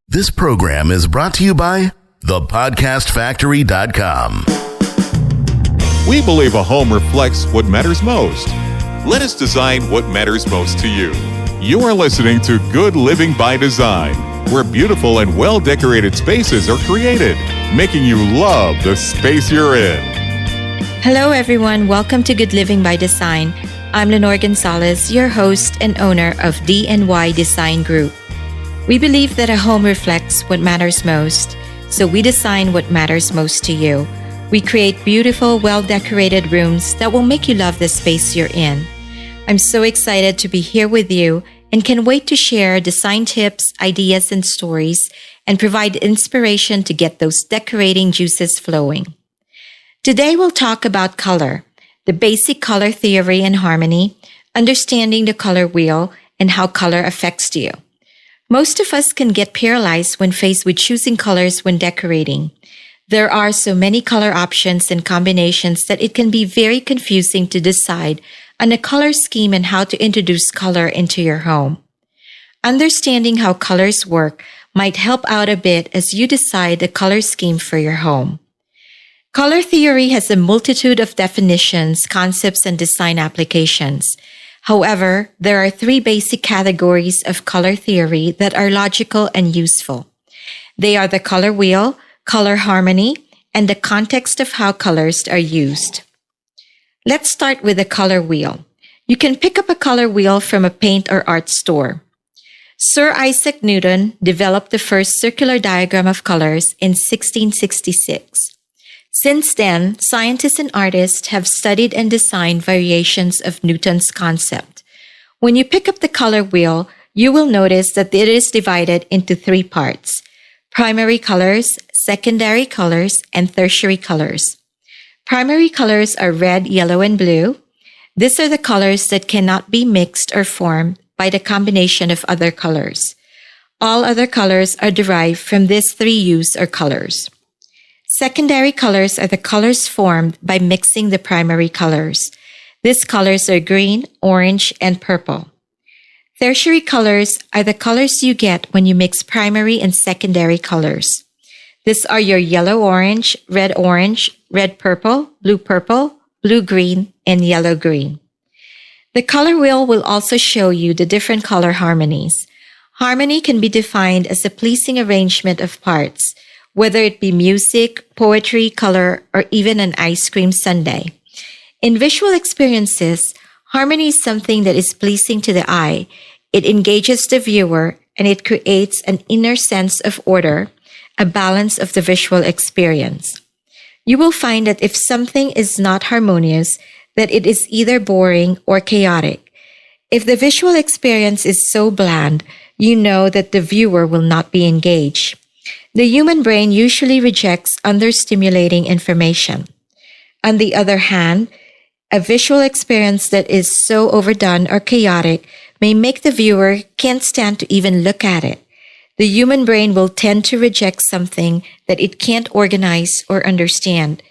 This program is brought to you by thepodcastfactory.com. We believe a home reflects what matters most. Let us design what matters most to you. You are listening to Good Living by Design, where beautiful and well-decorated spaces are created, making you love the space you're in. Hello, everyone. Welcome to Good Living by Design. I'm Linnore Gonzales, your host and owner of DNY Design Group. We believe that a home reflects what matters most, so we design what matters most to you. We create beautiful, well-decorated rooms that will make you love the space you're in. I'm so excited to be here with you and can wait to share design tips, ideas, and stories and provide inspiration to get those decorating juices flowing. Today we'll talk about color, the basic color theory and harmony, understanding the color wheel, and how color affects you. Most of us can get paralyzed when faced with choosing colors when decorating. There are so many color options and combinations that it can be very confusing to decide on a color scheme and how to introduce color into your home. Understanding how colors work might help out a bit as you decide the color scheme for your home. Color theory has a multitude of definitions, concepts, and design applications. However, there are three basic categories of color theory that are logical and useful. They are the color wheel, color harmony, and the context of how colors are used. Let's start with the color wheel. You can pick up a color wheel from a paint or art store. Sir Isaac Newton developed the first circular diagram of colors in 1666. Since then, scientists and artists have studied and designed variations of Newton's concept. When you pick up the color wheel, you will notice that it is divided into three parts: primary colors, secondary colors, and tertiary colors. Primary colors are red, yellow, and blue. These are the colors that cannot be mixed or formed by the combination of other colors. All other colors are derived from these three hues or colors. Secondary colors are the colors formed by mixing the primary colors. These colors are green, orange, and purple. Tertiary colors are the colors you get when you mix primary and secondary colors. These are your yellow-orange, red-orange, red-purple, blue-green, and yellow-green. The color wheel will also show you the different color harmonies. Harmony can be defined as a pleasing arrangement of parts, whether it be music, poetry, color, or even an ice cream sundae. In visual experiences, harmony is something that is pleasing to the eye. It engages the viewer, and it creates an inner sense of order, a balance of the visual experience. You will find that if something is not harmonious, that it is either boring or chaotic. If the visual experience is so bland, you know that the viewer will not be engaged. The human brain usually rejects understimulating information. On the other hand, a visual experience that is so overdone or chaotic may make the viewer can't stand to even look at it. The human brain will tend to reject something that it can't organize or understand.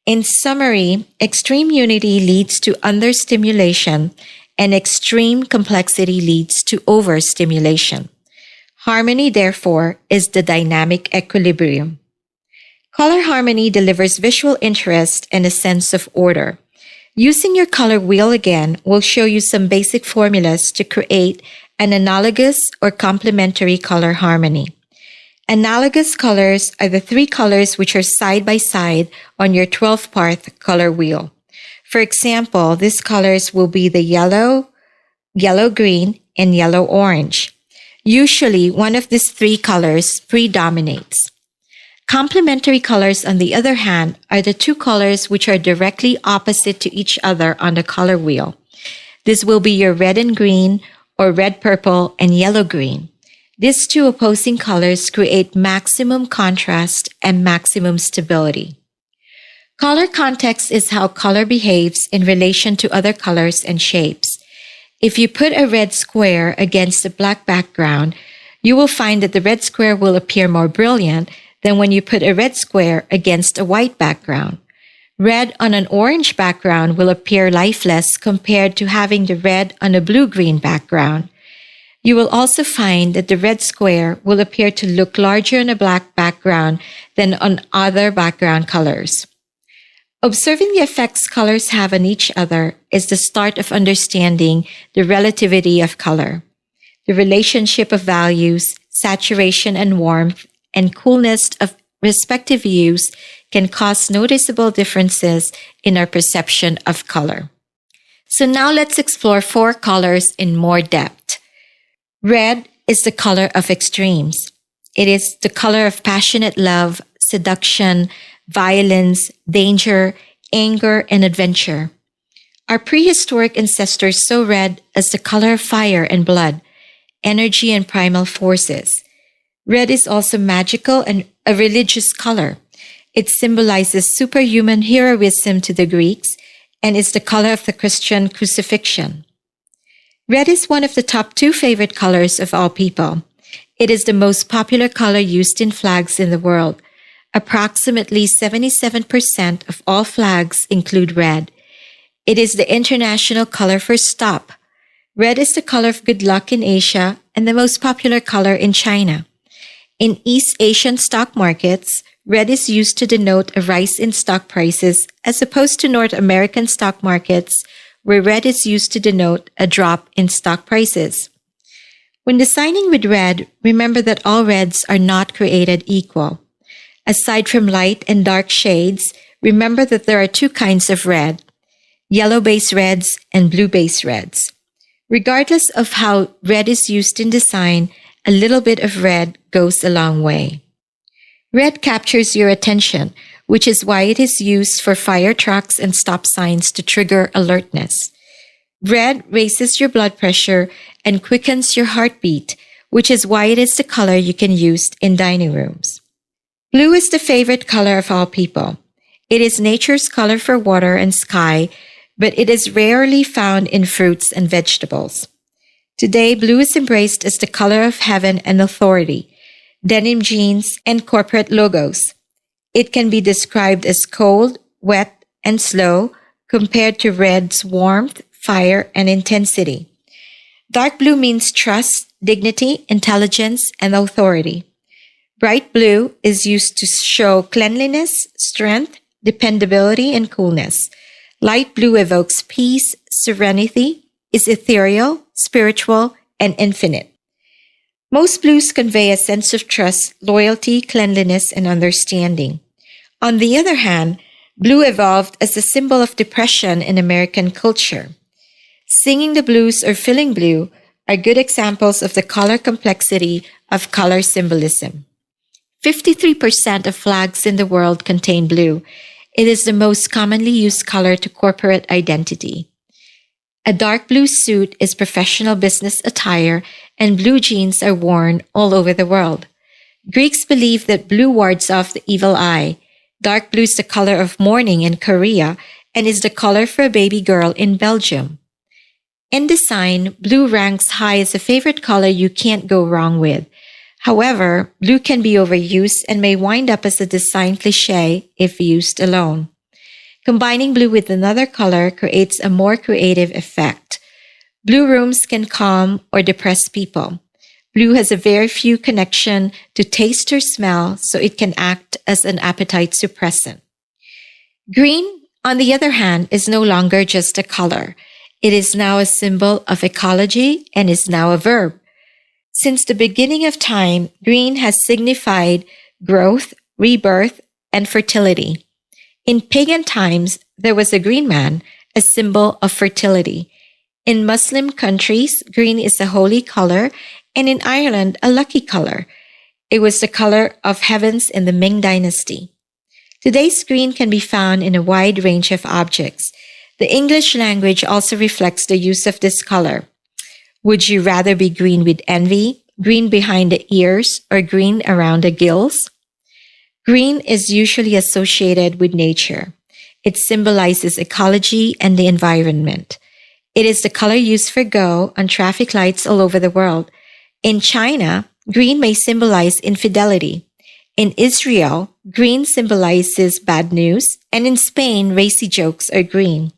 In summary, extreme unity leads to understimulation, and extreme complexity leads to overstimulation. Harmony, therefore, is the dynamic equilibrium. Color harmony delivers visual interest and a sense of order. Using your color wheel again will show you some basic formulas to create an analogous or complementary color harmony. Analogous colors are the three colors which are side by side on your 12-part color wheel. For example, these colors will be the yellow, yellow-green, and yellow-orange. Usually, one of these three colors predominates. Complementary colors, on the other hand, are the two colors which are directly opposite to each other on the color wheel. This will be your red and green, or red-purple and yellow-green. These two opposing colors create maximum contrast and maximum stability. Color context is how color behaves in relation to other colors and shapes. If you put a red square against a black background, you will find that the red square will appear more brilliant than when you put a red square against a white background. Red on an orange background will appear lifeless compared to having the red on a blue-green background. You will also find that the red square will appear to look larger on a black background than on other background colors. Observing the effects colors have on each other is the start of understanding the relativity of color. The relationship of values, saturation and warmth, and coolness of respective hues can cause noticeable differences in our perception of color. So now let's explore 4 colors in more depth. Red is the color of extremes. It is the color of passionate love, seduction, violence, danger, anger, and adventure. Our prehistoric ancestors saw red as the color of fire and blood, energy and primal forces. Red is also magical and a religious color. It symbolizes superhuman heroism to the Greeks and is the color of the Christian crucifixion. Red is one of the top 2 favorite colors of all people. It is the most popular color used in flags in the world. Approximately 77% of all flags include red. It is the international color for stop. Red is the color of good luck in Asia and the most popular color in China. In East Asian stock markets, red is used to denote a rise in stock prices as opposed to North American stock markets, where red is used to denote a drop in stock prices. When designing with red, remember that all reds are not created equal. Aside from light and dark shades, remember that there are 2 kinds of red, yellow-based reds and blue-based reds. Regardless of how red is used in design, a little bit of red goes a long way. Red captures your attention, which is why it is used for fire trucks and stop signs to trigger alertness. Red raises your blood pressure and quickens your heartbeat, which is why it is the color you can use in dining rooms. Blue is the favorite color of all people. It is nature's color for water and sky, but it is rarely found in fruits and vegetables. Today, blue is embraced as the color of heaven and authority, denim jeans, and corporate logos. It can be described as cold, wet, and slow compared to red's warmth, fire, and intensity. Dark blue means trust, dignity, intelligence, and authority. Bright blue is used to show cleanliness, strength, dependability, and coolness. Light blue evokes peace, serenity, is ethereal, spiritual, and infinite. Most blues convey a sense of trust, loyalty, cleanliness, and understanding. On the other hand, blue evolved as a symbol of depression in American culture. Singing the blues or feeling blue are good examples of the color complexity of color symbolism. 53% of flags in the world contain blue. It is the most commonly used color to corporate identity. A dark blue suit is professional business attire, and blue jeans are worn all over the world. Greeks believe that blue wards off the evil eye. Dark blue is the color of mourning in Korea and is the color for a baby girl in Belgium. In design, blue ranks high as a favorite color you can't go wrong with. However, blue can be overused and may wind up as a design cliché if used alone. Combining blue with another color creates a more creative effect. Blue rooms can calm or depress people. Blue has a very few connection to taste or smell, so it can act as an appetite suppressant. Green, on the other hand, is no longer just a color. It is now a symbol of ecology and is now a verb. Since the beginning of time, green has signified growth, rebirth, and fertility. In pagan times, there was a green man, a symbol of fertility. In Muslim countries, green is a holy color, and in Ireland, a lucky color. It was the color of heavens in the Ming Dynasty. Today's green can be found in a wide range of objects. The English language also reflects the use of this color. Would you rather be green with envy, green behind the ears, or green around the gills? Green is usually associated with nature. It symbolizes ecology and the environment. It is the color used for go on traffic lights all over the world. In China, green may symbolize infidelity. In Israel, green symbolizes bad news, and in Spain, racy jokes are green.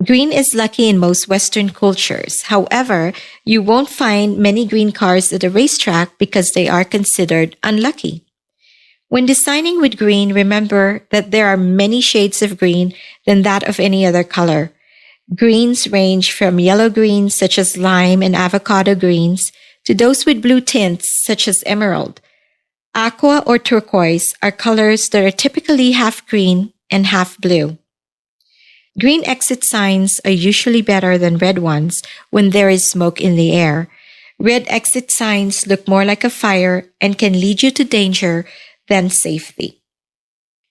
Green is lucky in most Western cultures. However, you won't find many green cars at a racetrack because they are considered unlucky. When designing with green, remember that there are many shades of green than that of any other color. Greens range from yellow greens such as lime and avocado greens to those with blue tints such as emerald. Aqua or turquoise are colors that are typically half green and half blue. Green exit signs are usually better than red ones when there is smoke in the air. Red exit signs look more like a fire and can lead you to danger than safety.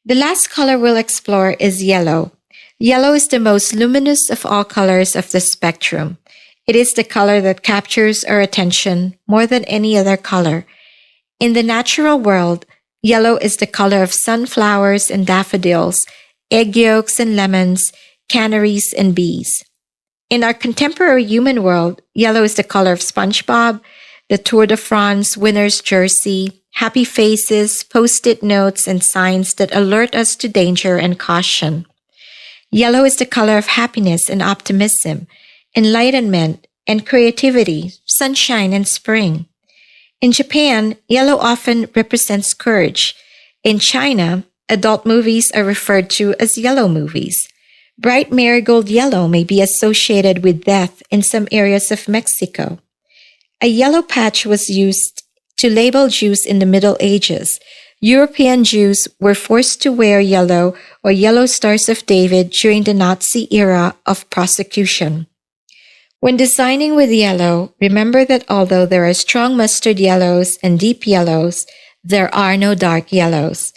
The last color we'll explore is yellow. Yellow is the most luminous of all colors of the spectrum. It is the color that captures our attention more than any other color. In the natural world, yellow is the color of sunflowers and daffodils, egg yolks and lemons, canaries and bees. In our contemporary human world, yellow is the color of SpongeBob, the Tour de France winner's jersey, happy faces, post-it notes, and signs that alert us to danger and caution. Yellow is the color of happiness and optimism, enlightenment and creativity, sunshine and spring. In Japan, yellow often represents courage. In China, adult movies are referred to as yellow movies. Bright marigold yellow may be associated with death in some areas of Mexico. A yellow patch was used to label Jews in the Middle Ages. European Jews were forced to wear yellow or yellow stars of David during the Nazi era of persecution. When designing with yellow, remember that although there are strong mustard yellows and deep yellows, there are no dark yellows.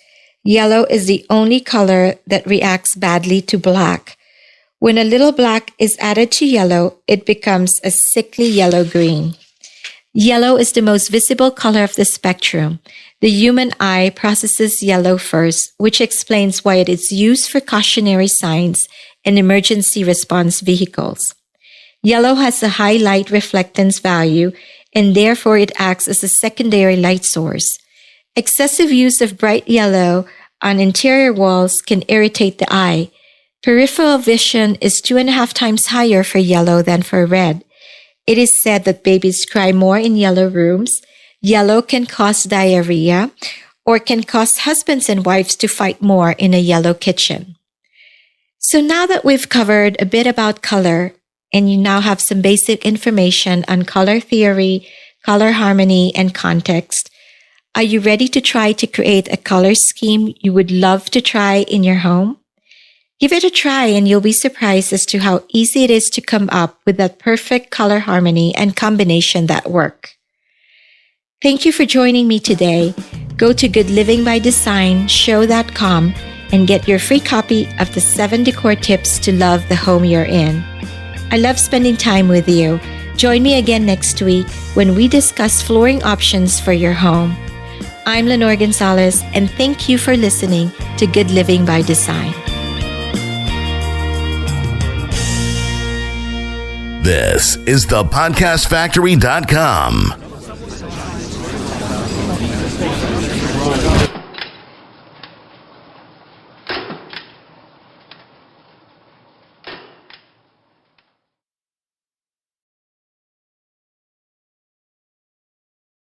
Yellow is the only color that reacts badly to black. When a little black is added to yellow, it becomes a sickly yellow-green. Yellow is the most visible color of the spectrum. The human eye processes yellow first, which explains why it is used for cautionary signs and emergency response vehicles. Yellow has a high light reflectance value, and therefore it acts as a secondary light source. Excessive use of bright yellow on interior walls can irritate the eye. Peripheral vision is 2.5 times higher for yellow than for red. It is said that babies cry more in yellow rooms. Yellow can cause diarrhea or can cause husbands and wives to fight more in a yellow kitchen. So now that we've covered a bit about color and you now have some basic information on color theory, color harmony, and context, are you ready to try to create a color scheme you would love to try in your home? Give it a try and you'll be surprised as to how easy it is to come up with that perfect color harmony and combination that work. Thank you for joining me today. Go to goodlivingbydesignShow.com and get your free copy of the 7 decor tips to love the home you're in. I love spending time with you. Join me again next week when we discuss flooring options for your home. I'm Linnore Gonzales, and thank you for listening to Good Living by Design. This is thepodcastfactory.com.